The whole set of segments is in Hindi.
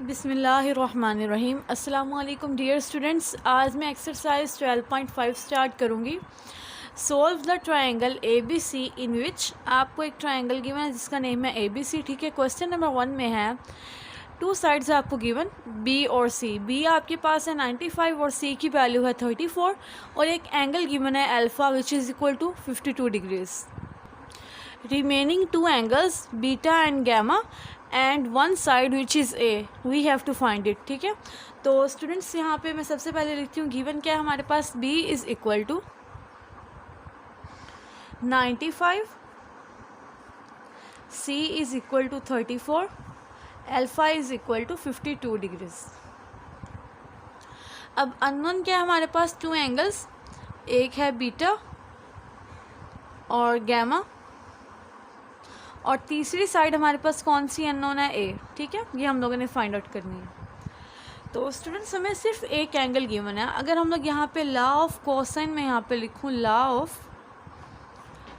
बिस्मिल्लाहिर्रहमानिर्रहीम। अस्सलामु अलैकुम डियर स्टूडेंट्स। आज मैं एक्सरसाइज 12.5 स्टार्ट करूँगी। Solve the triangle A B C in which, आपको एक ट्रायंगल गिवन है जिसका नेम है ए बी सी। ठीक है, क्वेश्चन नंबर 1 में है टू साइड्स आपको गिवन बी और सी। बी आपके पास है 95 और सी की वैल्यू है 34 और एक एंगल गिवन है alpha which is equal to 52 degrees. Remaining two angles beta and gamma and one side which is a, we have to find it. ठीक है, तो स्टूडेंट्स यहाँ पे मैं सबसे पहले लिखती हूँ गिवन क्या है हमारे पास, b is equal to 95, c is equal to 34, alpha is equal to 52 degrees. अब अननोन क्या है हमारे पास, टू एंगल्स, एक है बीटा और गैमा और तीसरी साइड हमारे पास कौन सी अननोन है, ए। ठीक है, ये हम लोगों ने फाइंड आउट करनी है। तो स्टूडेंट्स हमें सिर्फ एक एंगल गिवन है। अगर हम लोग यहाँ पे लॉ ऑफ कोसाइन में यहाँ पे लिखूँ लॉ ऑफ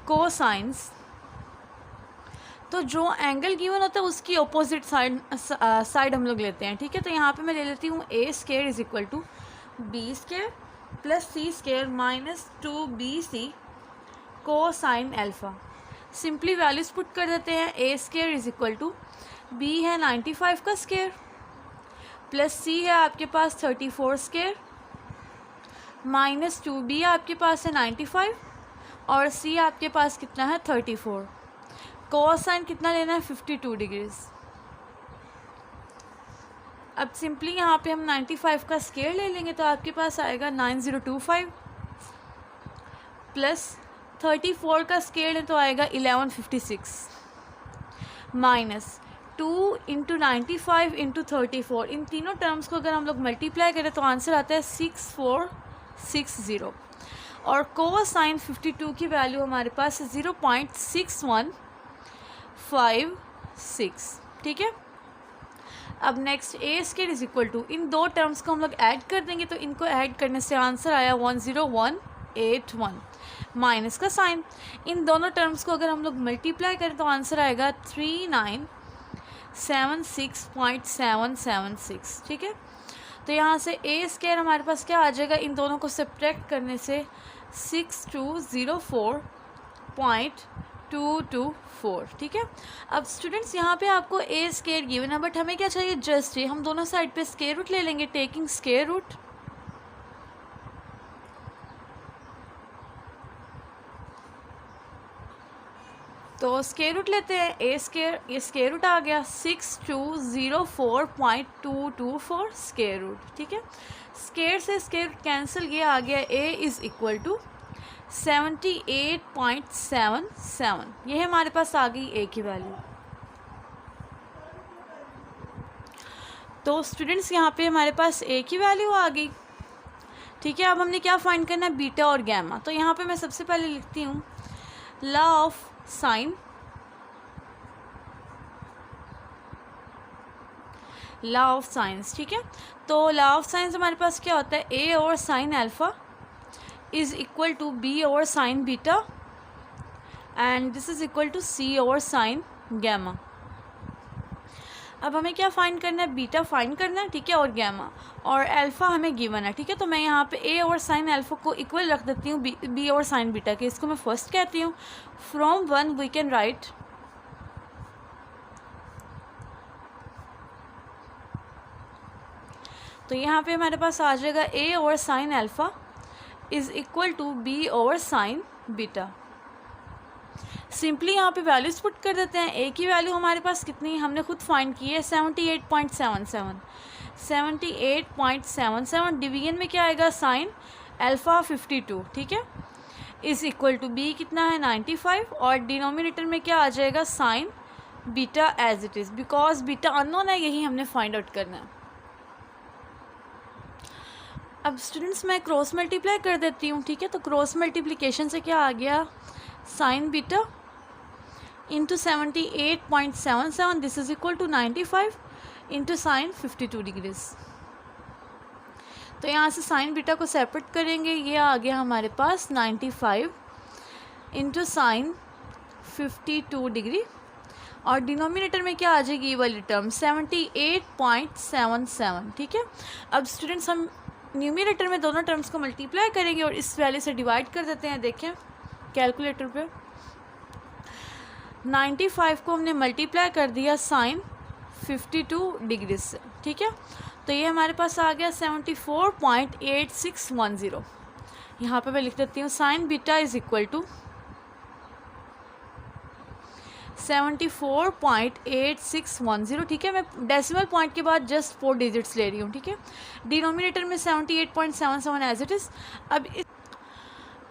कोसाइंस, तो जो एंगल गिवन होता है उसकी अपोजिट साइड हम लोग लेते हैं। ठीक है, तो यहाँ पे मैं ले लेती हूँ A square is equal to B square plus C square minus 2bc cosine alpha. Simply values put कर देते हैं। A square is equal to B है 95 का स्क्वायर प्लस सी है आपके पास 34 स्क्वायर माइनस 2b आपके पास है 95 और सी आपके पास कितना है 34। कोसाइन कितना लेना है 52 डिग्रीज। अब सिंपली यहाँ पे हम 95 का स्क्वायर ले लेंगे तो आपके पास आएगा 9025 प्लस 34 का स्क्वायर है तो आएगा 1156 माइनस 2 इंटू 95 इंटू 34। इन तीनों टर्म्स को अगर हम लोग मल्टीप्लाई करें तो आंसर आता है 6460 और कोसाइन 52 की वैल्यू हमारे पास 0.6156। ठीक है, अब next A square is equal to, इन दो टर्म्स को हम लोग ऐड कर देंगे तो इनको ऐड करने से आंसर आया 10181 माइनस का साइन। इन दोनों टर्म्स को अगर हम लोग मल्टीप्लाई करें तो आंसर आएगा 3976.776। ठीक है, तो यहाँ से ए स्क्वायर हमारे पास क्या आ जाएगा, इन दोनों को सब्ट्रैक्ट करने से 6204.224। ठीक है, अब स्टूडेंट्स यहाँ पे आपको ए स्क्वायर गिवन है बट हमें क्या चाहिए, जस्ट ये। हम दोनों साइड पे स्क्वायर रूट ले लेंगे, टेकिंग स्क्वायर रूट। तो स्क्वायर रूट लेते हैं, ए स्क्वायर, ये स्क्वायर रूट आ गया 6204.224 स्क्वायर रूट। ठीक है, स्क्वायर से स्क्वायर रूट कैंसिल, ये आ गया ए इज़ इक्वल टू 78.77। ये हमारे पास आ गई ए की वैल्यू। तो स्टूडेंट्स यहाँ पे हमारे पास ए की वैल्यू आ गई। ठीक है, अब हमने क्या फाइंड करना है, बीटा और गैमा। तो यहाँ पे मैं सबसे पहले लिखती हूँ law of sine, law of science. ठीक है, तो लॉ ऑफ साइंस हमारे पास क्या होता है, ए और sine alpha is equal to B और sine beta and this is equal to C और साइन गैमा। अब हमें क्या फाइंड करना है, बीटा फाइंड करना है। ठीक है, और गैमा और अल्फ़ा हमें गिवन है। ठीक है, तो मैं यहाँ पे ए और साइन अल्फ़ा को इक्वल रख देती हूँ बी और साइन बीटा के। इसको मैं फर्स्ट कहती हूँ। फ्रॉम 1 वी कैन राइट तो यहाँ पे हमारे पास आ जाएगा ए और sine alpha is equal to B और साइन बीटा। सिंपली यहाँ पे वैल्यूज पुट कर देते हैं। ए की वैल्यू हमारे पास कितनी, हमने खुद फाइंड की है 78.77। 78.77 डिवीजन में क्या आएगा, साइन अल्फ़ा 52। ठीक है, इज़ इक्वल टू बी कितना है 95 और डिनोमिनेटर में क्या आ जाएगा, sine beta as it is, because beta unknown है, यही हमने फाइंड आउट करना है। अब स्टूडेंट्स मैं क्रॉस मल्टीप्लाई कर देती हूँ। ठीक है, तो क्रॉस मल्टीप्लिकेशन से क्या आ गया, sine beta into 78.77 this is equal to 95 into sine 52 degrees. तो यहाँ से साइन बीटा को सेपरेट करेंगे, ये आ गया हमारे पास 95 इंटू साइन 52 डिग्री और डिनोमिनेटर में क्या आ जाएगी ये वाली टर्म 78.77, ठीक है। अब स्टूडेंट्स हम न्यूमिनेटर में दोनों टर्म्स को मल्टीप्लाई करेंगे और इस वैल्यू से डिवाइड कर देते हैं। देखें कैलकुलेटर पे 95 को हमने मल्टीप्लाई कर दिया साइन 52 डिग्री से, ठीक है। तो ये हमारे पास आ गया 74.8610। यहाँ पे मैं लिख देती हूँ sine beta is equal to 74.8610, ठीक है। मैं डेसिमल पॉइंट के बाद जस्ट 4 डिजिट्स ले रही हूँ, ठीक है। डिनोमिनेटर में 78.77 एज इट इज़।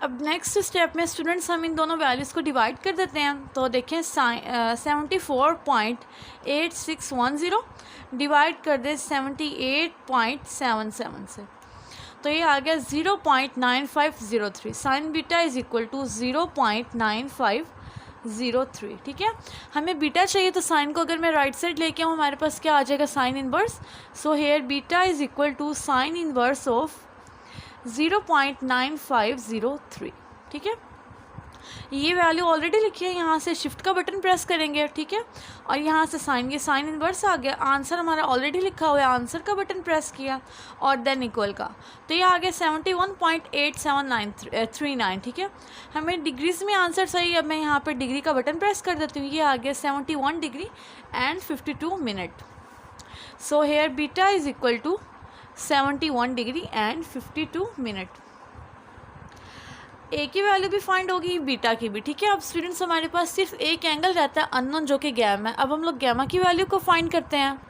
अब नेक्स्ट स्टेप में स्टूडेंट्स हम इन दोनों वैल्यूज़ को डिवाइड कर देते हैं। तो देखें 74.8610 डिवाइड कर दे 78.77 से, तो ये आ गया 0.9503। Sine beta is equal to 0.9503, ठीक है। हमें बीटा चाहिए तो साइन को अगर मैं राइट साइड लेके आऊँ हमारे पास क्या आ जाएगा sine inverse. So here beta is equal to sine inverse of 0.9503, ठीक है। ये वैल्यू ऑलरेडी लिखी है, यहाँ से शिफ्ट का बटन प्रेस करेंगे, ठीक है। और यहाँ से साइन, ये साइन इनवर्स आ गया। आंसर हमारा ऑलरेडी लिखा हुआ है, आंसर का बटन प्रेस किया और देन इक्वल का, तो ये आ गया 71.8739, ठीक है। हमें डिग्रीज में आंसर सही। अब मैं यहाँ पर डिग्री का बटन प्रेस कर देती हूँ। ये आ गया 71 degree and 52 minute. So here beta is equal to 71 degree and 52 minute. A की वैल्यू भी फाइंड होगी, बीटा की भी, ठीक है। अब स्टूडेंट्स हमारे पास सिर्फ एक एंगल रहता है अननोन जो कि गैमा है। अब हम लोग गैमा की वैल्यू को फाइंड करते हैं।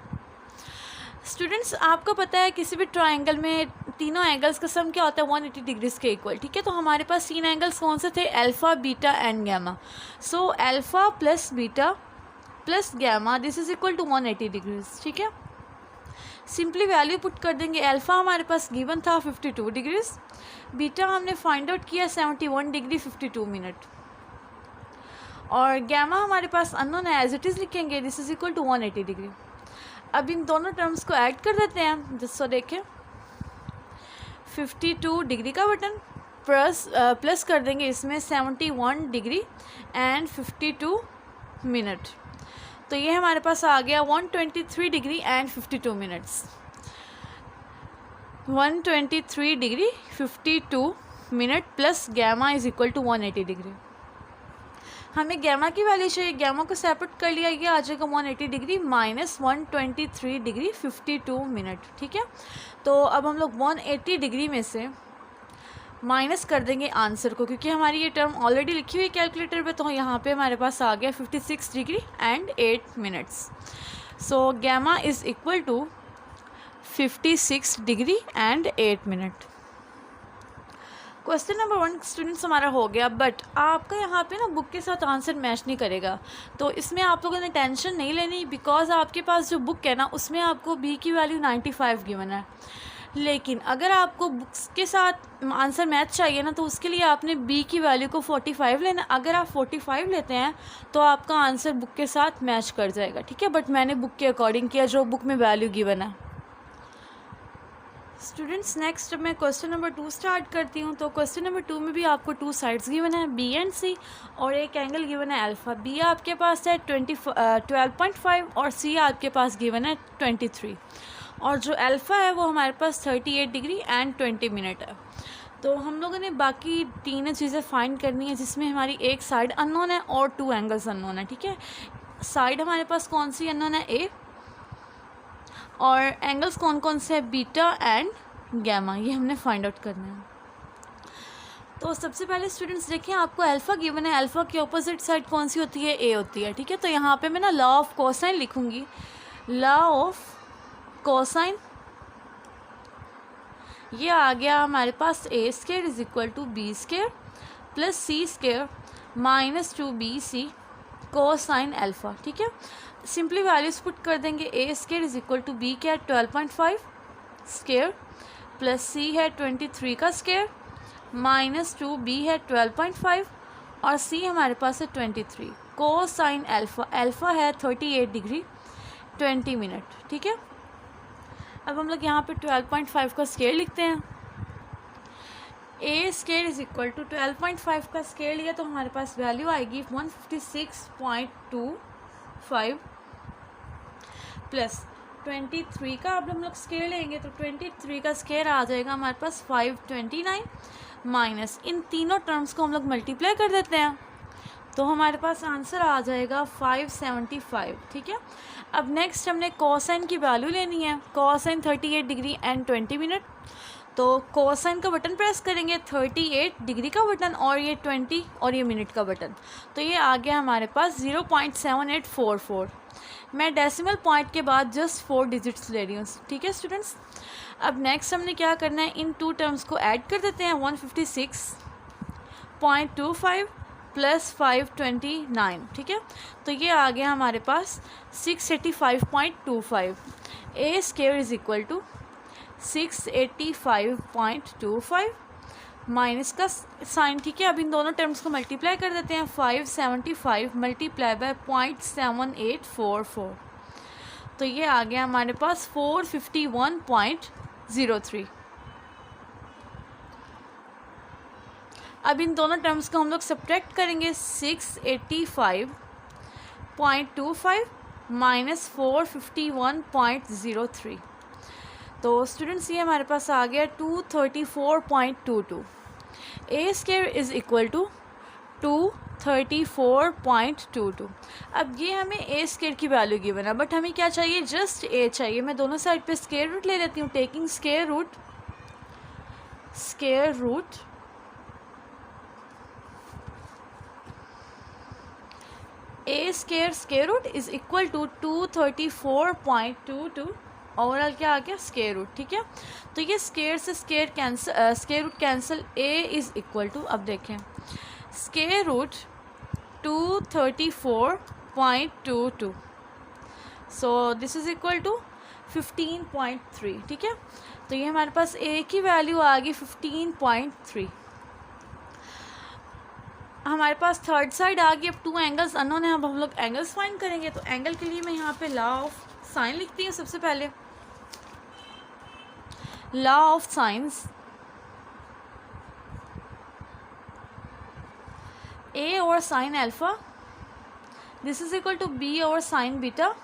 स्टूडेंट्स आपको पता है किसी भी ट्रायंगल में तीनों एंगल्स का सम क्या होता है 180 डिग्रीज के इक्वल, ठीक है। तो हमारे पास 3 एंगल्स कौन से थे, alpha beta and gamma. So alpha plus beta plus gamma this is equal to 180 degrees, ठीक है। सिंपली वैल्यू पुट कर देंगे। अल्फ़ा हमारे पास गिवन था 52 डिग्रीज, बीटा हमने फाइंड आउट किया 71 डिग्री 52 मिनट, और गैमा हमारे पास अननोन है, एज इट इज़ लिखेंगे this is equal to 180 degree. अब इन दोनों टर्म्स को ऐड कर देते हैं। जिसको देखें 52 डिग्री का बटन प्लस कर देंगे इसमें 71 डिग्री एंड 52 मिनट, तो ये हमारे पास आ गया 123 degree and 52 minutes. 123 degree 52 minute plus gamma is equal to 180 degree. हमें गैमा की वैल्यू चाहिए, गैमा को सेपरेट कर लिया, ये आ जाएगा 180 डिग्री माइनस 123 डिग्री 52 मिनट, ठीक है। तो अब हम लोग 180 डिग्री में से माइनस कर देंगे आंसर को, क्योंकि हमारी ये टर्म ऑलरेडी लिखी हुई है कैलकुलेटर पे। तो यहाँ पे हमारे पास आ गया 56 degree and 8 minutes. So gamma is equal to 56 degree and 8 minute. Question number 1 students हमारा हो गया, बट आपका यहाँ पे ना बुक के साथ आंसर मैच नहीं करेगा, तो इसमें आप लोगों ने टेंशन नहीं लेनी, बिकॉज आपके पास जो बुक है ना उसमें आपको बी की वैल्यू 95 गिवन है। लेकिन अगर आपको बुक्स के साथ आंसर मैच चाहिए ना, तो उसके लिए आपने बी की वैल्यू को 45 लेना। अगर आप 45 लेते हैं तो आपका आंसर बुक के साथ मैच कर जाएगा, ठीक है। बट मैंने बुक के अकॉर्डिंग किया जो बुक में वैल्यू गिवन है। स्टूडेंट्स नेक्स्ट मैं क्वेश्चन नंबर 2 स्टार्ट करती हूँ। तो क्वेश्चन नंबर 2 में भी आपको 2 साइड्स गिवन है, बी एंड सी, और एक एंगल गिवन है अल्फ़ा। बी आपके पास है 12.5 और सी आपके पास गिवन है 23, और जो अल्फ़ा है वो हमारे पास 38 डिग्री एंड 20 मिनट है। तो हम लोगों ने बाकी 3 चीज़ें फाइंड करनी है, जिसमें हमारी एक साइड अननोन है और 2 एंगल्स अननोन है, ठीक है। साइड हमारे पास कौन सी अननोन है, ए, और एंगल्स कौन कौन से है, बीटा एंड गैमा, ये हमने फाइंड आउट करना है। तो सबसे पहले स्टूडेंट्स देखें, आपको अल्फ़ा गिवन है, अल्फ़ा की ऑपोजिट साइड कौन सी होती है, ए होती है, ठीक है। तो यहाँ पे मैं ना लॉ ऑफ कोसाइन लिखूँगी। लॉ ऑफ कोसाइन, ये आ गया हमारे पास A square is equal to B square plus C square minus 2bc cosine alpha, ठीक है। सिंपली वैल्यूज पुट कर देंगे। A square is equal to B क्या है 12.5 स्क्वायर प्लस सी है 23 का स्क्वायर माइनस 2b है 12.5 और सी हमारे पास है 23 कोसाइन अल्फ़ा। अल्फ़ा है 38 डिग्री 20 मिनट, ठीक है। अब हम लोग यहाँ पे 12.5 का स्केयर लिखते हैं। ए स्केयर इज इक्वल टू 12.5 का स्केयर लिया तो हमारे पास वैल्यू आएगी 156.2 5 प्लस 23 का अब हम लोग स्केयर लेंगे तो 23 का स्केयर आ जाएगा हमारे पास 529 माइनस इन तीनों टर्म्स को हम लोग मल्टीप्लाई कर देते हैं तो हमारे पास आंसर आ जाएगा 575। ठीक है, अब नेक्स्ट हमने कोसाइन की वैल्यू लेनी है। कोसाइन 38 डिग्री एंड 20 मिनट, तो कोसाइन का बटन प्रेस करेंगे 38 डिग्री का बटन और ये 20 और ये मिनट का बटन, तो ये आ गया हमारे पास 0.7844। मैं डेसिमल पॉइंट के बाद जस्ट 4 डिजिट्स ले रही हूँ। ठीक है स्टूडेंट्स, अब नेक्स्ट हमने क्या करना है, इन टू टर्म्स को ऐड कर देते हैं। 156.25 प्लस 529। ठीक है, तो ये आ गया हमारे पास 685.25। A square is equal to 685.25 minus का साइन। ठीक है, अब इन दोनों टर्म्स को मल्टीप्लाई कर देते हैं। 575 मल्टीप्लाई बाय 0.7844, तो ये आ गया हमारे पास 451.03। अब इन दोनों टर्म्स को हम लोग सब्ट्रैक्ट करेंगे। 685.25 माइनस 451.03, तो स्टूडेंट्स ये हमारे पास आ गया 234.22। ए स्क्वायर इज़ इक्वल टू 234.22। अब ये हमें ए स्क्वायर की वैल्यू गिवन है, बट हमें क्या चाहिए, जस्ट ए चाहिए। मैं दोनों साइड पे स्क्वायर रूट ले लेती हूँ। Taking square root A square root is equal to 234.22। Overall क्या आ गया, स्क्वायर रूट। ठीक है, तो ये स्क्वायर से square root cancel. A is equal to, अब देखें, square root 234.22, so this is equal to 15.3। ठीक है, तो ये हमारे पास ए की वैल्यू आ गई 15.3। हमारे पास थर्ड साइड आ गई। अब टू एंगल्स अननोन है, अब हम लोग एंगल्स फाइंड करेंगे। तो एंगल के लिए मैं यहाँ पे लॉ ऑफ साइन लिखती हूँ। सबसे पहले law of sines, A over sine alpha, this is equal to B over sine beta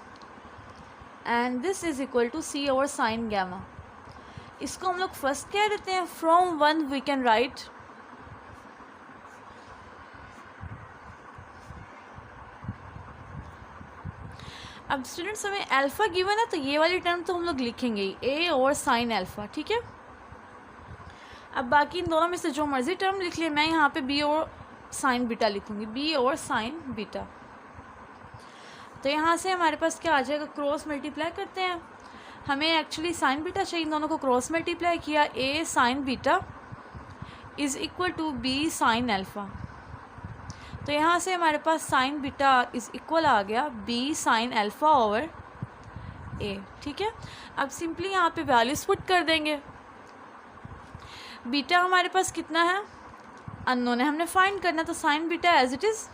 and this is equal to C over sine gamma. इसको हम लोग फर्स्ट कह देते हैं। From one we can write अब स्टूडेंट्स हमें अल्फ़ा गिवन है तो ये वाली टर्म तो हम लोग लिखेंगे ही, ए और साइन अल्फ़ा। ठीक है, अब बाकी इन दोनों में से जो मर्जी टर्म लिख लिया। मैं यहाँ पे बी और साइन बीटा लिखूँगी, बी और साइन बीटा। तो यहाँ से हमारे पास क्या आ जाएगा, क्रॉस मल्टीप्लाई करते हैं। हमें एक्चुअली साइन बीटा चाहिए, इन दोनों को क्रॉस मल्टीप्लाई किया। A sine beta is equal to B sine alpha, तो यहाँ से हमारे पास साइन बीटा इज़ इक्वल आ गया B sine alpha over A. ठीक है, अब सिंपली यहाँ पे वैल्यूज पुट कर देंगे। बीटा हमारे पास कितना है, अननोन है, हमने फाइंड करना। तो sine beta as it is,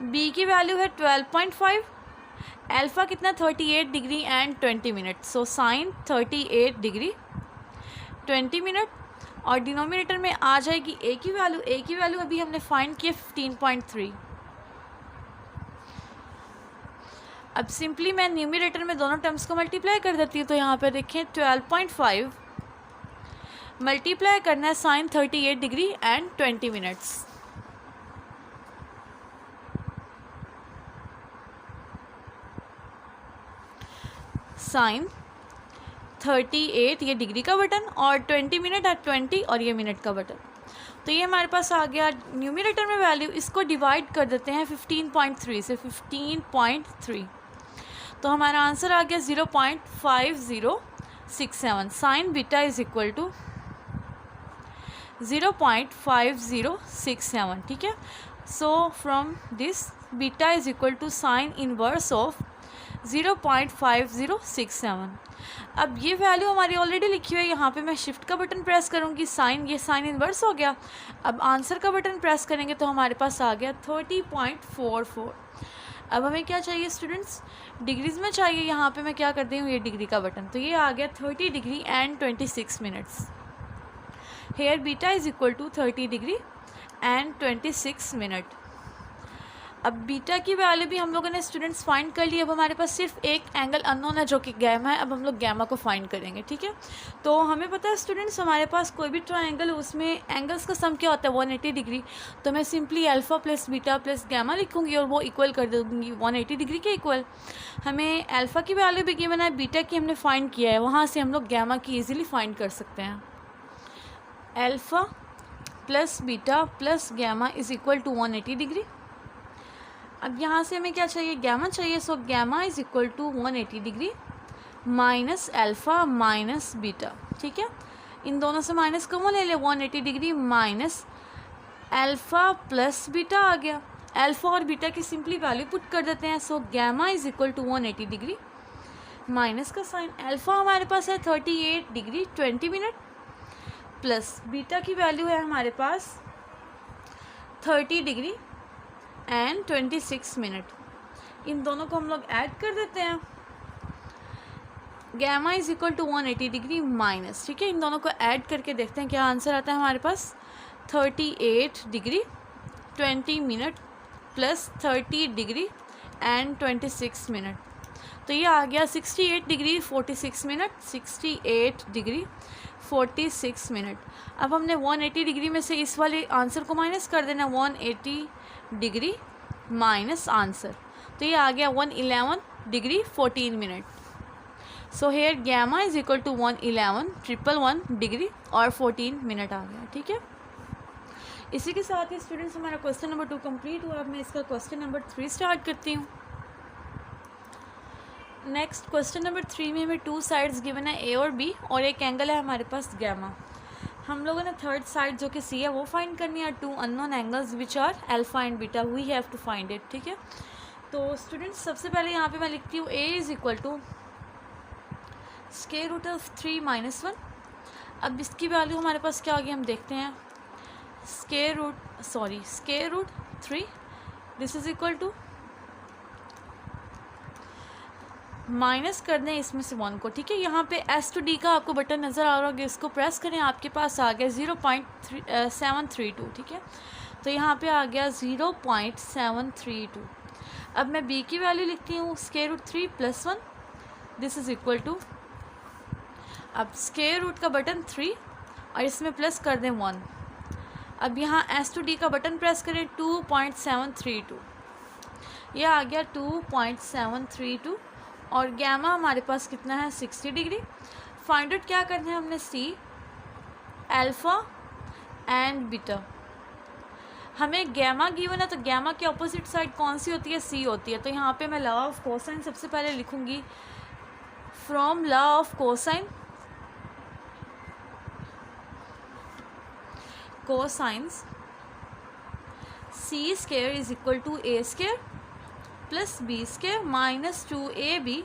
B की वैल्यू है 12.5, अल्फ़ा कितना 38 degree and 20 minute, so sine 38 degree 20 minute, और डिनोमिनेटर में आ जाएगी ए की वैल्यू। ए की वैल्यू अभी हमने फाइंड किया 15.3। अब सिंपली मैं न्यूमिनेटर में दोनों टर्म्स को मल्टीप्लाई कर देती हूँ। तो यहाँ पे देखें 12.5 मल्टीप्लाई करना है sine 38 degree and 20 minutes. Sine 38 ये डिग्री का बटन और 20 मिनट एट 20 और ये मिनट का बटन। तो ये हमारे पास आ गया न्यूमिनेटर में वैल्यू। इसको डिवाइड कर देते हैं 15.3 से, 15.3, तो हमारा आंसर आ गया 0.5067। Sine beta is equal to 0.5067। ठीक है, so from this beta is equal to sine inverse of 0.5067। अब ये वैल्यू हमारी ऑलरेडी लिखी हुई है। यहाँ पे मैं शिफ्ट का बटन प्रेस करूँगी, साइन, ये साइन इनवर्स हो गया। अब आंसर का बटन प्रेस करेंगे तो हमारे पास आ गया 30.44। अब हमें क्या चाहिए स्टूडेंट्स, डिग्रीज़ में चाहिए। यहाँ पे मैं क्या कर दी हूँ, ये डिग्री का बटन, तो ये आ गया 30 degree and 26 minutes. Here beta is equal to 30 degree and 26 minute. अब बीटा की वैल्यू भी हम लोगों ने स्टूडेंट्स फाइंड कर ली। अब हमारे पास सिर्फ एक एंगल अननोन है जो कि गैमा है। अब हम लोग गैमा को फाइंड करेंगे, ठीक है। तो हमें पता है स्टूडेंट्स, हमारे पास कोई भी ट्रायंगल, उसमें एंगल्स का सम क्या होता है, 180 डिग्री। तो मैं simply alpha plus beta plus gamma लिखूंगी और वो इक्वल कर दूँगी 180 डिग्री के इक्वल। हमें अल्फ़ा की वैल्यू भी गिवन है, बीटा की हमने फाइंड किया है, वहाँ से हम लोग गैमा की ईजिली फाइंड कर सकते हैं। Alpha plus beta plus gamma is equal to 180 degree. अब यहाँ से हमें क्या चाहिए, गैमा चाहिए। So gamma is equal to 180 degree minus alpha minus beta, ठीक है। इन दोनों से माइनस कॉमन ले ले, 180 degree minus alpha plus beta आ गया। अल्फ़ा और बीटा की सिंपली वैल्यू पुट कर देते हैं। So gamma is equal to 180 degree minus का साइन, अल्फ़ा हमारे पास है 38 डिग्री 20 मिनट प्लस बीटा की वैल्यू है हमारे पास 30 डिग्री एंड 26 मिनट। इन दोनों को हम लोग ऐड कर देते हैं। Gamma is equal to 180 degree minus, ठीक है। इन दोनों को ऐड करके देखते हैं क्या आंसर आता है हमारे पास। 38 degree 20 minute plus 30 degree and 26 minute, तो ये आ गया 68 डिग्री 46 मिनट, 68 डिग्री 46 मिनट। अब हमने 180 डिग्री में से इस वाले आंसर को माइनस कर देना, 180 डिग्री माइनस आंसर, तो ये आ गया 111 degree 14 minute. So here gamma is equal to 111 degree और 14 मिनट आ गया, ठीक है। इसी के साथ ही स्टूडेंट्स हमारा क्वेश्चन नंबर 2 कंप्लीट हुआ। अब मैं इसका क्वेश्चन नंबर 3 स्टार्ट करती हूँ। नेक्स्ट क्वेश्चन नंबर 3 में हमें 2 साइड्स गिवन है, ए और बी, और एक एंगल है हमारे पास गैमा। हम लोगों ने थर्ड साइड जो कि सी है वो फाइंड करनी है। 2 unknown angles which are alpha and beta, we have to find it, ठीक है। तो स्टूडेंट्स सबसे पहले यहाँ पे मैं लिखती हूँ A is equal to square root of 3 minus 1। अब इसकी वैल्यू हमारे पास क्या होगी हम देखते हैं। Square root 3, this is equal to, minus कर दें इसमें से 1 को, ठीक है। यहाँ पे S to D का आपको बटन नज़र आ रहा होगा, इसको प्रेस करें, आपके पास आ गया 0.732, ठीक है। तो यहाँ पे आ गया 0.732। अब मैं B की वैल्यू लिखती हूँ, square root 3 plus 1, this is equal to, अब स्क्वायर रूट का बटन 3 और इसमें प्लस कर दें 1। अब यहाँ S to D का बटन प्रेस करें, 2.732, ये आ गया 2.732। और गैमा हमारे पास कितना है, 60 डिग्री। फाइंड आउट क्या करना है हमने, सी, अल्फ़ा एंड बीटा। हमें गैमा गिवन है, तो गैमा की अपोजिट साइड कौन सी होती है, सी होती है। तो यहाँ पे मैं लॉ ऑफ कोसाइन सबसे पहले लिखूंगी। From law of cosines C square is equal to A square plus B square minus 2ab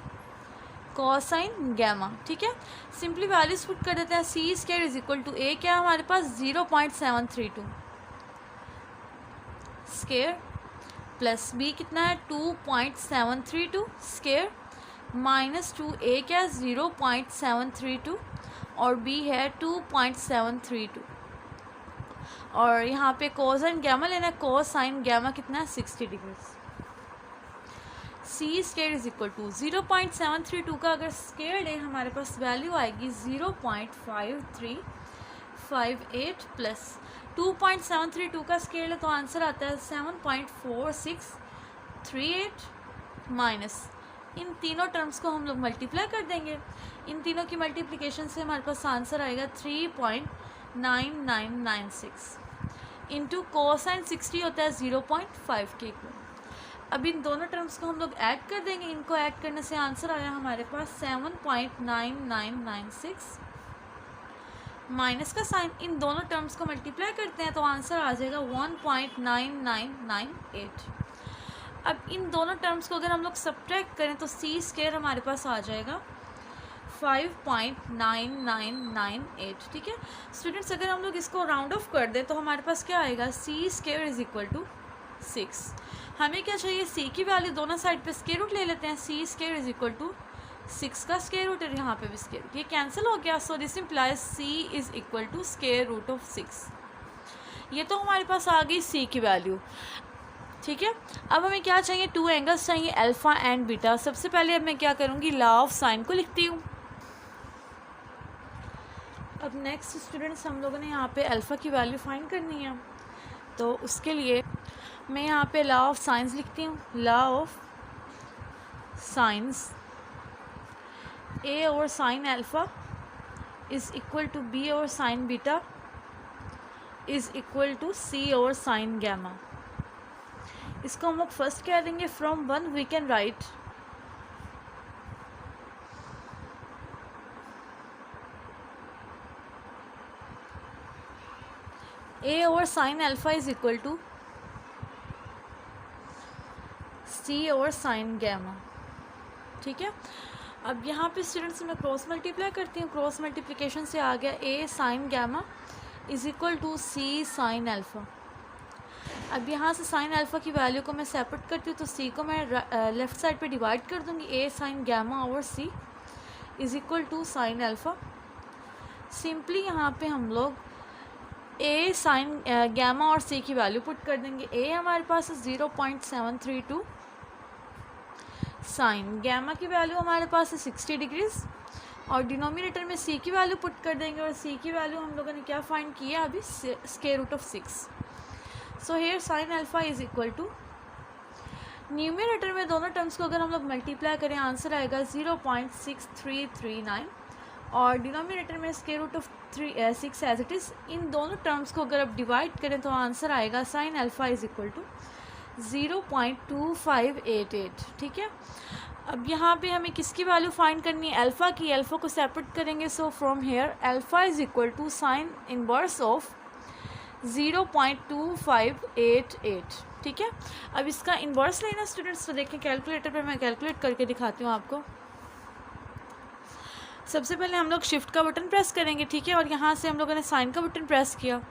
cosine gamma, ठीक है। सिंपली वैल्यूज पुट कर देते हैं। C square is equal to A क्या है हमारे पास, 0.732 स्क्वायर प्लस बी कितना है, 2.732 स्क्वायर माइनस 2a क्या है, 0.732 और b है 2.732। और यहाँ पे कोसाइन गैमा लेना है, कोसाइन गैमा कितना है, 60 degree. C square is equal to 0.732 का अगर स्क्वायर लें हमारे पास वैल्यू आएगी 0.5358 प्लस 2.732 का स्क्वायर है तो आंसर आता है 7.4638 माइनस, इन तीनों टर्म्स को हम लोग मल्टीप्लाई कर देंगे। इन तीनों की मल्टीप्लिकेशन से हमारे पास आंसर आएगा 3.9996 इंटू कोसाइन 60 होता है 0.5 के इक्वल। अब इन दोनों टर्म्स को हम लोग ऐड कर देंगे। इनको ऐड करने से आंसर आया हमारे पास 7.9996 माइनस का साइन, इन दोनों टर्म्स को मल्टीप्लाई करते हैं तो आंसर आ जाएगा 1.9998। अब इन दोनों टर्म्स को अगर हम लोग सब्ट्रैक्ट करें तो सी स्क्वायर हमारे पास आ जाएगा 5.9998, ठीक है। स्टूडेंट्स अगर हम लोग इसको राउंड ऑफ कर दें तो हमारे पास क्या आएगा, सी स्क्वायर इज इक्वल टू 6। हमें क्या चाहिए, सी की वैल्यू दोनों साइड पे स्क्वायर रूट ले लेते हैं। C square is equal to 6 का स्क्वायर रूट और यहाँ पे भी स्क्वायर रूट, ये कैंसिल हो गया। So this implies C is equal to square root of 6। ये तो हमारे पास आ गई सी की वैल्यू, ठीक है। अब हमें क्या चाहिए, टू एंगल्स चाहिए, अल्फ़ा एंड बीटा। सबसे पहले अब मैं क्या करूँगी, लॉ ऑफ साइन को लिखती हूँ। अब नेक्स्ट स्टूडेंट्स, हम लोगों ने यहाँ पे अल्फ़ा की वैल्यू फाइंड करनी है, तो उसके लिए मैं यहाँ पे लॉ ऑफ साइंस लिखती हूँ। Law of sines, A over sine alpha is equal to B over sine beta is equal to C over sine gamma. इसको हम लोग फर्स्ट कह देंगे, from one we can write A over sine alpha is equal to C over sine gamma. ठीक है। अब यहाँ पे स्टूडेंट्स मैं क्रॉस मल्टीप्लाई करती हूँ। क्रॉस मल्टीप्लिकेशन से आ गया A sine gamma is equal to C sine alpha. अब यहाँ से साइन अल्फ़ा की वैल्यू को मैं सेपरेट करती हूँ, तो सी को मैं लेफ़्ट साइड पे डिवाइड कर दूँगी। A sine gamma over C is equal to sine alpha. Simply यहाँ पे हम लोग ए साइन गैमा और सी की वैल्यू पुट कर देंगे। ए हमारे पास है 0.732, साइन गैमा की वैल्यू हमारे पास है 60 डिग्रीज़, और डिनोमिनेटर में सी की वैल्यू पुट कर देंगे। और सी की वैल्यू हम लोगों ने क्या फाइंड किया अभी, square root of 6। So here sine alpha is equal to, numerator में दोनों टर्म्स को अगर हम लोग मल्टीप्लाई करें आंसर आएगा 0.6339, और डिनोमिनेटर में square root of 6 as it is. इन दोनों टर्म्स को अगर आप डिवाइड करें तो आंसर आएगा sine alpha is equal to 0.2588। ठीक है। अब यहाँ पे हमें किसकी वैल्यू फाइंड करनी है, अल्फ़ा की। अल्फ़ा को सेपरेट करेंगे, so from here alpha is equal to sine inverse of 0.2588। ठीक है। अब इसका इन्वर्स लेना स्टूडेंट्स, तो देखें कैलकुलेटर पे मैं कैलकुलेट करके दिखाती हूँ आपको। सबसे पहले हम लोग शिफ्ट का बटन प्रेस करेंगे, ठीक है, और यहाँ से हम लोगों ने साइन का बटन प्रेस किया,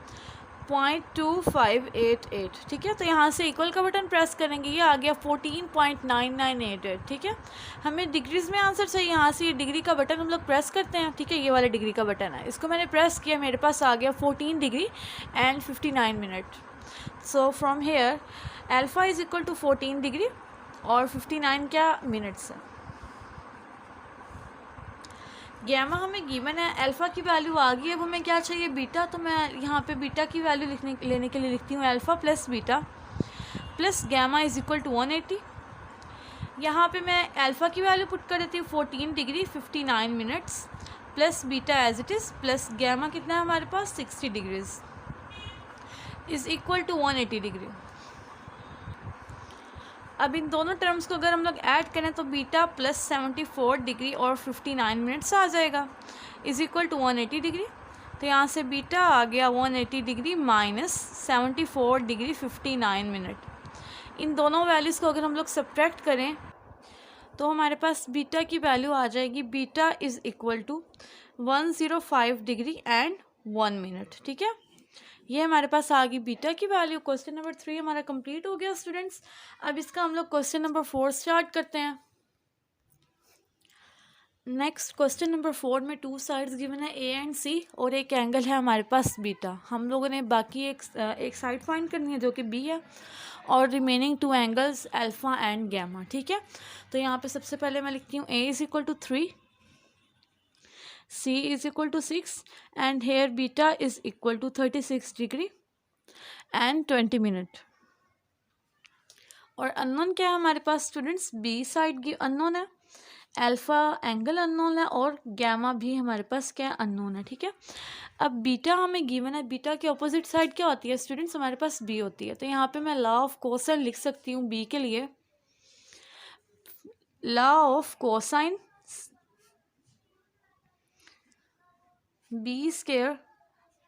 0.2588। ठीक है। तो यहाँ से इक्वल का बटन प्रेस करेंगे, ये आ गया 14.9988। ठीक है। हमें डिग्रीज़ में आंसर चाहिए, यहाँ से ये डिग्री का बटन हम लोग प्रेस करते हैं। ठीक है, ये वाला डिग्री का बटन है, इसको मैंने प्रेस किया, मेरे पास आ गया 14 degree and 59 minute. So from here alpha is equal to 14 degree और 59 क्या मिनट्स है। गैमा हमें गिवन है, अल्फ़ा की वैल्यू आ गई है। अब हमें क्या चाहिए, बीटा। तो मैं यहाँ पे बीटा की वैल्यू लेने के लिए लिखती हूँ alpha plus beta plus gamma is equal to 180। यहाँ पे मैं अल्फ़ा की वैल्यू पुट कर देती हूँ 14 degree 59 minutes plus beta as it is plus gamma कितना है हमारे पास 60 degrees is equal to 180 degree. अब इन दोनों टर्म्स को अगर हम लोग ऐड करें तो बीटा प्लस 74 डिग्री और 59 मिनट्स आ जाएगा इज़ इक्वल टू 180 डिग्री। तो यहाँ से बीटा आ गया 180 डिग्री माइनस 74 डिग्री 59 मिनट। इन दोनों वैल्यूज़ को अगर हम लोग सब्ट्रैक्ट करें तो हमारे पास बीटा की वैल्यू आ जाएगी, beta is equal to 105 degree and 1 minute. ठीक है, ये हमारे पास आ गई बीटा की वैल्यू। क्वेश्चन नंबर 3 हमारा कंप्लीट हो गया स्टूडेंट्स। अब इसका हम लोग क्वेश्चन नंबर 4 स्टार्ट करते हैं। नेक्स्ट क्वेश्चन नंबर 4 में 2 साइड्स गिवन है ए एंड सी और एक एंगल है हमारे पास बीटा। हम लोगों ने बाकी एक साइड फाइंड करनी है जो कि बी है, और remaining 2 angles alpha and gamma. ठीक है। तो यहाँ पे सबसे पहले मैं लिखती हूँ A is equal to 3, C is equal to 6 and here beta is equal to 36 degree and 20 minute। और अननोन क्या है हमारे पास स्टूडेंट्स, बी साइड की अननोन है, अल्फ़ा एंगल अननोन है और गैमा भी हमारे पास क्या है, अननोन है। ठीक है। अब बीटा हमें गिवन है, बीटा की अपोजिट साइड क्या होती है स्टूडेंट्स, हमारे पास बी होती है। तो यहाँ पे मैं लॉ ऑफ कोसाइन लिख सकती हूँ बी के लिए, law of cosine B square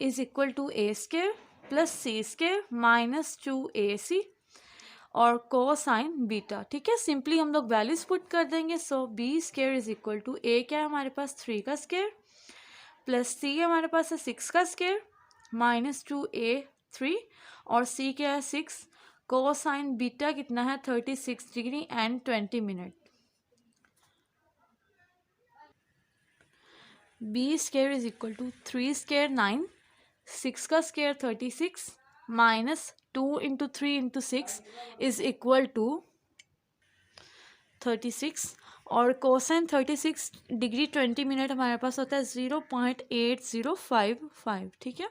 is equal to A square plus C square minus 2ac और कोसाइन बीटा। ठीक है, सिंपली हम लोग वैल्यूज पुट कर देंगे। So B square is equal to A क्या है हमारे पास 3 का स्क्वायर प्लस सी हमारे पास है 6 का स्क्वायर माइनस 2a 3 और सी क्या है 6, कोसाइन बीटा कितना है 36 degree and 20 minute. B square is equal to 3 square 9, 6 का square 36 minus 2 into 3 into 6 is equal to 36 और कोसाइन 36 डिग्री 20 मिनट हमारे पास होता है 0.8055, ठीक है।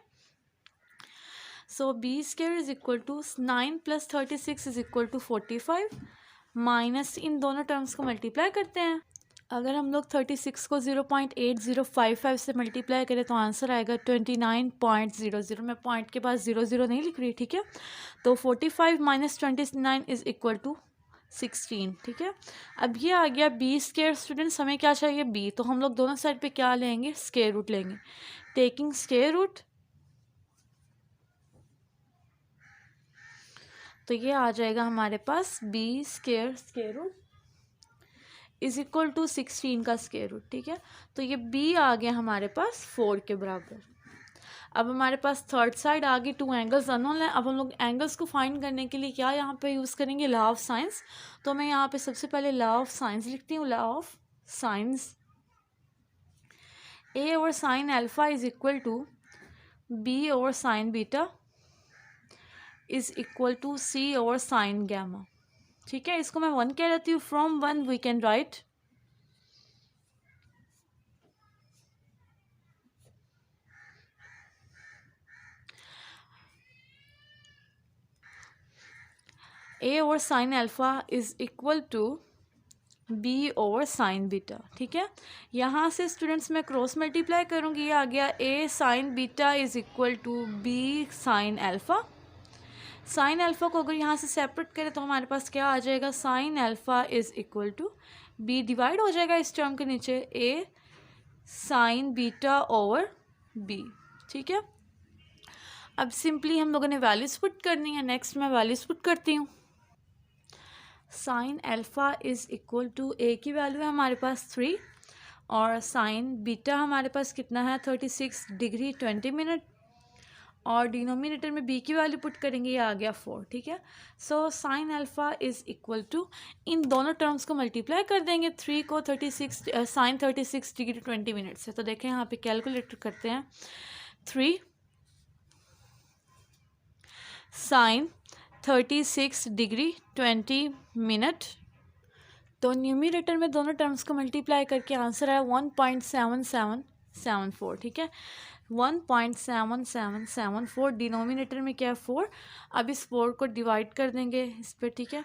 So B square is equal to 9 + 36 is equal to 45 minus इन दोनों टर्म्स को मल्टीप्लाई करते हैं। अगर हम लोग 36 को 0.8055 से मल्टीप्लाई करें तो आंसर आएगा 29.00। मैं पॉइंट के पास 00 नहीं लिख रही, ठीक है। तो 45 माइनस 29 इज इक्वल टू 16, ठीक है। अब ये आ गया बी स्क्वायर। स्टूडेंट्स हमें क्या चाहिए, बी, तो हम लोग दोनों साइड पे क्या लेंगे, स्क्वायर रूट लेंगे। टेकिंग स्क्वायर रूट, तो ये आ जाएगा हमारे पास B square root is equal to 16 का स्क्वायर रूट, ठीक है। तो ये बी आ गया हमारे पास 4 के बराबर। अब हमारे पास थर्ड साइड आ गई, 2 एंगल्स अननोन है। अब हम लोग एंगल्स को फाइंड करने के लिए क्या यहाँ पे यूज़ करेंगे, लॉ ऑफ साइंस। तो मैं यहाँ पे सबसे पहले लॉ ऑफ साइंस लिखती हूँ। Law of sines, A over sine alpha is equal to B over sine beta is equal to C over sine gamma, ठीक है। इसको मैं 1 कह देती हूँ। From 1 we can write A over sine alpha is equal to B over sine beta, ठीक है। यहाँ से स्टूडेंट्स मैं क्रॉस मल्टीप्लाई करूँगी, ये आ गया A sine beta is equal to B sine alpha. Sine alpha को अगर यहाँ से सेपरेट करें तो हमारे पास क्या आ जाएगा, sine alpha is equal to B, divide हो जाएगा इस टर्म के नीचे A sine beta over B, ठीक है। अब सिंपली हम लोगों ने वैल्यूज पुट करनी है। नेक्स्ट मैं वैल्यूज पुट करती हूँ। Sine alpha is equal to A की वैल्यू है हमारे पास 3 और साइन बीटा हमारे पास कितना है 36 डिग्री 20 मिनट, और डिनोमिनेटर में बी की वैल्यू पुट करेंगे, ये आ गया 4, ठीक है। So sine alpha is equal to, इन दोनों टर्म्स को मल्टीप्लाई कर देंगे 3 को 36 साइन 36 डिग्री 20 मिनट से। तो देखें यहाँ पे कैलकुलेट करते हैं। 3 साइन 36 डिग्री 20 मिनट, तो न्यूमिनेटर में दोनों टर्म्स को मल्टीप्लाई करके आंसर आया 1.7774, ठीक है। 1.7774, डिनोमिनेटर में क्या है 4। अब इस 4 को डिवाइड कर देंगे इस पर, ठीक है।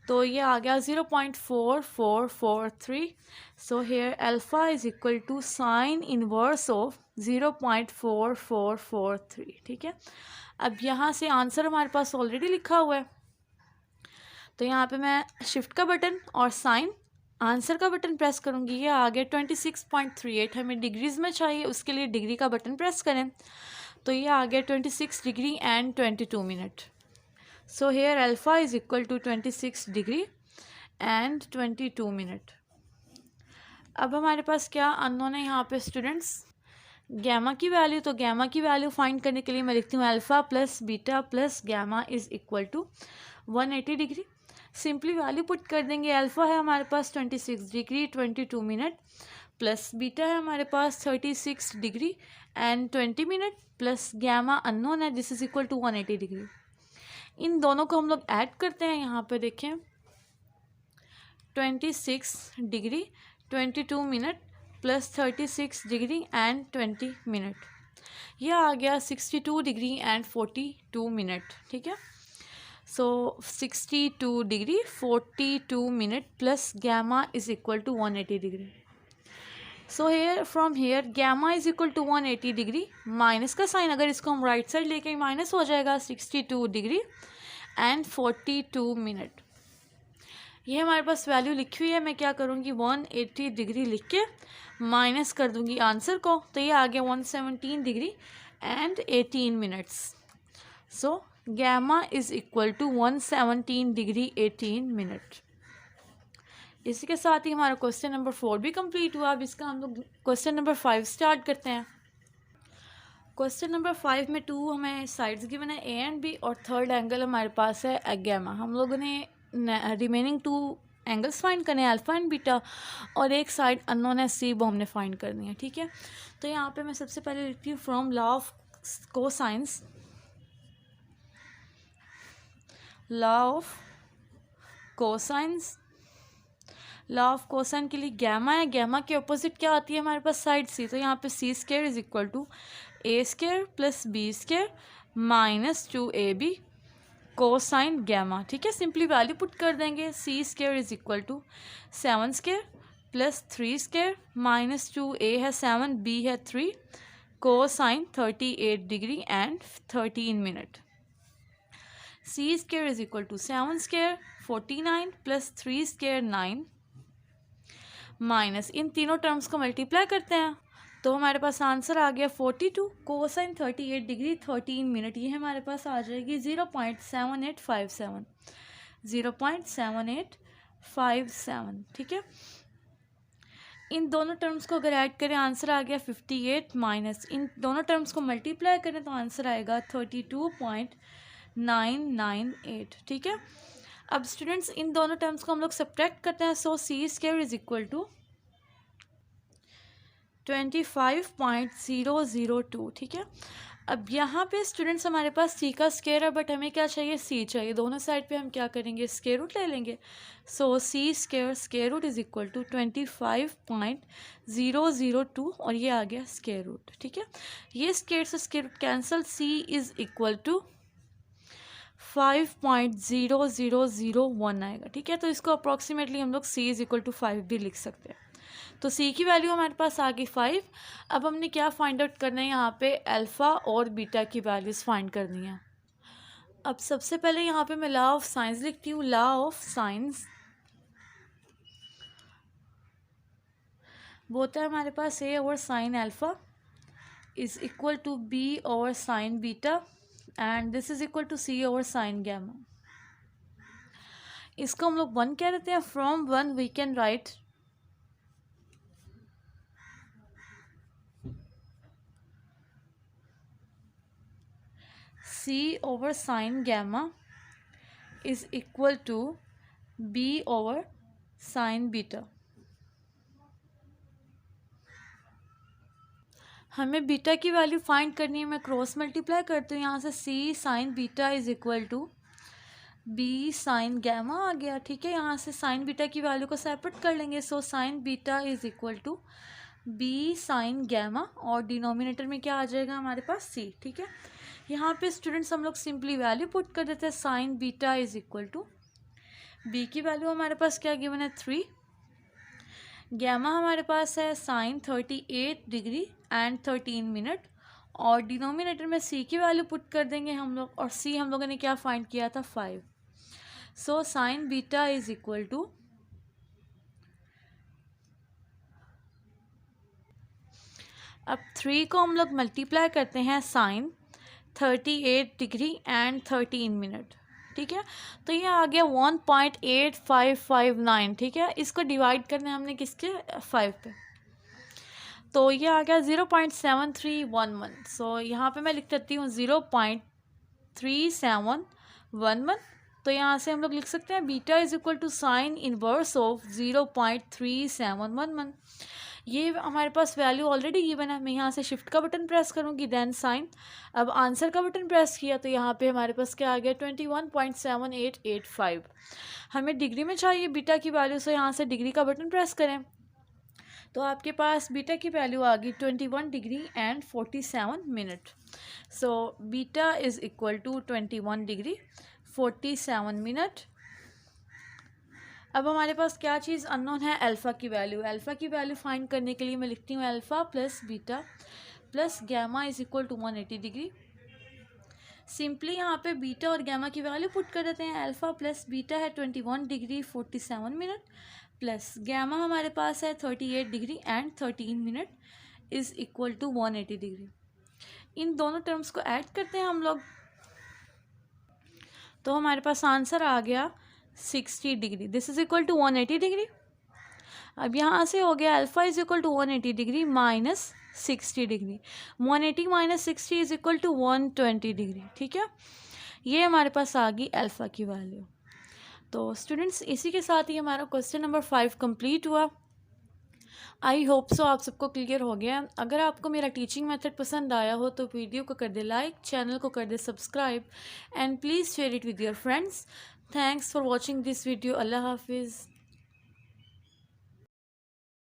तो ये आ गया 0.4443। So here alpha is equal to sine inverse of 0.4443, ठीक है। अब यहाँ से आंसर हमारे पास ऑलरेडी लिखा हुआ है, तो यहाँ पे मैं शिफ्ट का बटन और साइन आंसर का बटन प्रेस करूँगी, ये आ गया 26.38। हमें डिग्रीज़ में चाहिए, उसके लिए डिग्री का बटन प्रेस करें, तो ये आ गया 26 degree and 22 minute. So here alpha is equal to 26 degree and 22 minute. अब हमारे पास क्या अननोन है यहाँ पे स्टूडेंट्स, गैमा की वैल्यू। तो गैमा की वैल्यू फाइंड करने के लिए मैं लिखती हूँ alpha plus beta plus gamma is equal to 180 degree. Simply value put कर देंगे। अल्फ़ा है हमारे पास 26 डिग्री 22 मिनट, प्लस बीटा है हमारे पास 36 degree and 20 minute, plus gamma unknown है, this is equal to 180 degree. इन दोनों को हम लोग ऐड करते हैं। यहाँ पे देखें 26 degree 22 minute plus 36 degree and 20 minute, यह आ गया 62 डिग्री एंड 42 मिनट, ठीक है। So 62 degree 42 minute plus gamma is equal to 180 degree. So here from here gamma is equal to 180 degree, minus का साइन अगर इसको हम राइट साइड लेके माइनस हो जाएगा 62 डिग्री एंड 42 मिनट। ये हमारे पास वैल्यू लिखी हुई है। मैं क्या करूँगी 180 डिग्री लिख के माइनस कर दूँगी आंसर को, तो ये आ गया 117 degree and 18 minutes. So gamma is equal to 117 degree 18 minute. इसी के साथ ही हमारा क्वेश्चन नंबर 4 भी कंप्लीट हुआ। अब इसका हम लोग क्वेश्चन नंबर 5 स्टार्ट करते हैं। क्वेश्चन नंबर 5 में 2 हमें साइड्स गिवन है, ए एंड बी, और थर्ड एंगल हमारे पास है गैमा। हम लोगों ने रिमेनिंग 2 एंगल्स फाइंड करने हैं, अल्फ़ा एंड बीटा, और एक साइड अननोन है सी, वो हमने फाइंड करनी है, ठीक है। तो यहाँ पे मैं सबसे पहले लिखती हूँ from law of cosines, law of cosines, law of cosine के लिए गैमा है, गैमा के अपोजिट क्या आती है हमारे पास साइड सी, तो यहाँ पे C square is equal to A square plus B square minus 2ab cosine gamma. ठीक है, सिंपली वैल्यू पुट कर देंगे, C square is equal to 7 square plus 3 square minus 2a है 7, b है 3 cosine 38 degree and 13 minute. C square is equal to 7 square 49 plus 3 square 9 minus इन तीनों टर्म्स को मल्टीप्लाई करते हैं तो हमारे पास आंसर आ गया 42 कोसाइन 38 डिग्री 13 मिनट, ये हमारे पास आ जाएगी 0.7857, 0.7857। ठीक है, इन दोनों टर्म्स को अगर ऐड करें आंसर आ गया 58 माइनस इन दोनों टर्म्स को मल्टीप्लाई करें तो आंसर आएगा 32.998। ठीक है, अब स्टूडेंट्स इन दोनों टर्म्स को हम लोग सब्ट्रैक्ट करते हैं, सो C square is equal to 25.002। ठीक है, अब यहाँ पे स्टूडेंट्स हमारे पास सी का स्क्वायर है बट हमें क्या चाहिए, सी चाहिए, दोनों साइड पे हम क्या करेंगे, स्क्वायर रूट ले लेंगे। So C square square root is equal to 25.002 और ये आ गया स्क्वायर रूट। ठीक है, ये स्क्वायर से square root cancel, C is equal to 5.0001 आएगा। ठीक है, तो इसको अप्रॉक्सीमेटली हम लोग c इज इक्वल टू 5 भी लिख सकते हैं। तो c की वैल्यू हमारे पास आ गई 5। अब हमने क्या फाइंड आउट करना है, यहाँ पे अल्फ़ा और बीटा की वैल्यूज़ फाइंड करनी है। अब सबसे पहले यहाँ पे मैं लॉ ऑफ साइंस लिखती हूँ, लॉ ऑफ साइंस वो होता है हमारे पास a over sine alpha is equal to b over sine beta and this is equal to c over sine gamma. इसको हम लोग 1 कह देते हैं। From 1 we can write c over sine gamma is equal to b over sine beta. हमें बीटा की वैल्यू फाइंड करनी है, मैं क्रॉस मल्टीप्लाई करती हूँ, यहाँ से c sine beta is equal to b sine gamma आ गया। ठीक है, यहाँ से साइन बीटा की वैल्यू को सेपरेट कर लेंगे, so sine beta is equal to b sine gamma और डिनोमिनेटर में क्या आ जाएगा हमारे पास c। ठीक है, यहाँ पे स्टूडेंट्स हम लोग सिंपली वैल्यू पुट कर देते हैं, sine beta is equal to b की वैल्यू हमारे पास क्या गिवन है 3, गैमा हमारे पास है साइन 38 डिग्री एंड 13 मिनट और डिनोमिनेटर में c की वैल्यू पुट कर देंगे हम लोग और c हम लोगों ने क्या फाइंड किया था 5। So sine beta is equal to अब 3 को हम लोग मल्टीप्लाई करते हैं साइन 38 डिग्री एंड 13 मिनट। ठीक है, तो ये आ गया 1.8559। ठीक है, इसको डिवाइड करना है हमने किसके 5 पे, तो ये आ गया 0.7311। सो यहाँ पे मैं लिख देती हूँ 0.3711। तो यहाँ से हम लोग लिख सकते हैं beta is equal to sine inverse of 0.3711। ये हमारे पास वैल्यू ऑलरेडी गिवन है, मैं यहाँ से शिफ्ट का बटन प्रेस करूँगी देन साइन। अब आंसर का बटन प्रेस किया तो यहाँ पे हमारे पास क्या आ गया 21.7885। हमें डिग्री में चाहिए बीटा की वैल्यू, सो यहाँ से डिग्री का बटन प्रेस करें तो आपके पास बीटा की वैल्यू आ गई 21 degree and 47 minute. So beta is equal to 21 degree 47 minute. अब हमारे पास क्या चीज़ अननोन है, अल्फ़ा की वैल्यू। अल्फ़ा की वैल्यू फाइंड करने के लिए मैं लिखती हूँ alpha plus beta plus gamma is equal to 180 degree. Simply यहाँ पे बीटा और गैमा की वैल्यू पुट कर देते हैं। अल्फ़ा प्लस बीटा है 21 डिग्री 47 मिनट प्लस गैमा हमारे पास है 38 degree and 13 minute is equal to 180 degree. इन दोनों टर्म्स को ऐड करते हैं हम लोग तो हमारे पास आंसर आ गया 60 degree. This is equal to 180 degree. अब यहाँ से हो गया alpha is equal to 180 degree minus 60 degree. 180 minus 60 is equal to 120 degree. ठीक है, ये हमारे पास आ गई अल्फ़ा की वैल्यू। तो स्टूडेंट्स इसी के साथ ही हमारा क्वेश्चन नंबर 5 कंप्लीट हुआ। आई होप सो आप सबको क्लियर हो गया। अगर आपको मेरा टीचिंग मेथड पसंद आया हो तो वीडियो को कर दे लाइक, चैनल को कर दे subscribe and please share it with your friends. Thanks for watching this video. अल्लाह हाफिज़।